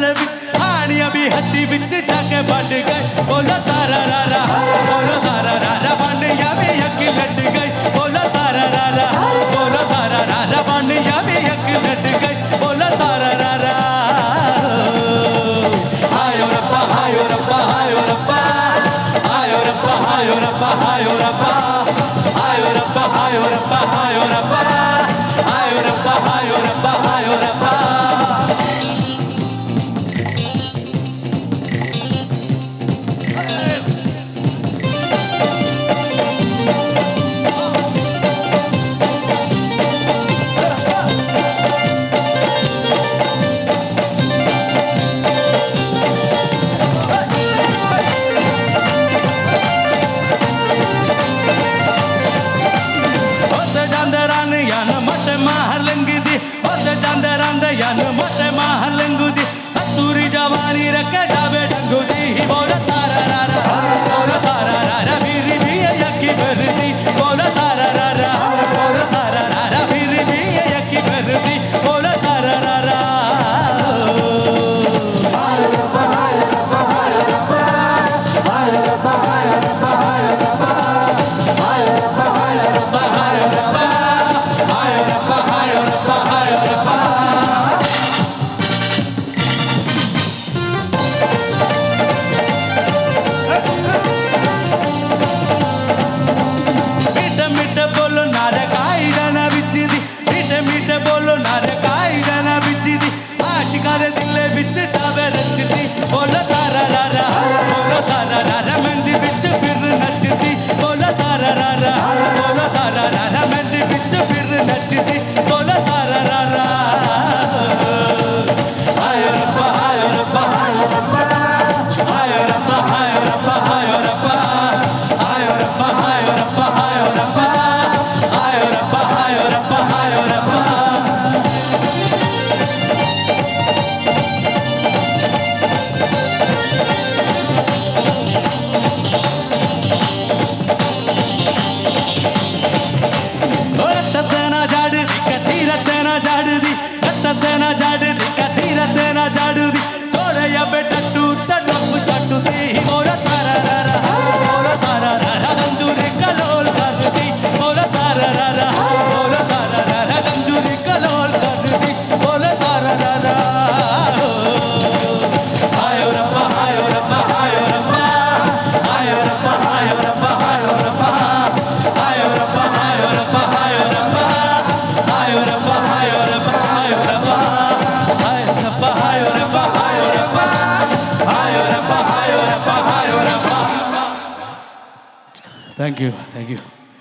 आनी अभी हत्ती बिच जाके बट गए बोलो तारा रारा बोलो तारा रारा बन या भी यक लट गई बोलो तारा रारा बोलो तारा रारा बन या भी यक लट गई बोलो तारा रारा हायो रब्बा हायो रब्बा हायो रब्बा हायो रब्बा हायो रब्बा हायो रब्बा हायो रब्बा हायो रब्बा हायो रब्बा हायो रब्बा हायो रब्बा हायो रब्बा यान मोटे महलंगुदी हतूरी जवानी रखे जावे डंगुदी बोलो तारा रारा बोलो तारा रारा मेरी भी यकी भरदी बोलो तारा रारा बोलो तारा रारा मेरी भी यकी भरदी बोलो तारा रारा हाय रब्बा हाय रब्बा हाय रब्बा हाय रब्बा हाय रब्बा हाय रब्बा हाय रब्बा हाय रब्बा हाय रब्बा हाय रब्बा हाय रब्बा हाय रब्बा बोलो नारे काई जाना बिचदी आशिकारे दिले बिच जावे रचदी बोलो तारा रारा बोलो तारा रारा मेहंदी बिच फिर नचदी बोलो तारा रारा बोलो तारा रारा मेहंदी बिच फिर नचदी बोलो तारा रारा हायो रब्बा हायो रब्बा हायो रब्बा हायो रब्बा हायो रब्बा हायो रब्बा हायो रब्बा हायो रब्बा हायो रब्बा हायो रब्बा हायो रब्बा हायो रब्बा तेना जाड़दी कतीरा तेना जाड़दी थोड़े या बेटा टूट डब चटदी बोलो तारा रारा बोलो तारा रारा गंजूरी कलोल करदी बोलो तारा रारा बोलो तारा रारा गंजूरी कलोल करदी बोलो तारा रारा हायो रब्बा हायो रब्बा हायो रब्बा हायो रब्बा हायो रब्बा हायो रब्बा हायो रब्बा हायो रब्बा हायो रब्बा हायो रब्बा हायो रब्बा हायो रब्बा Thank you.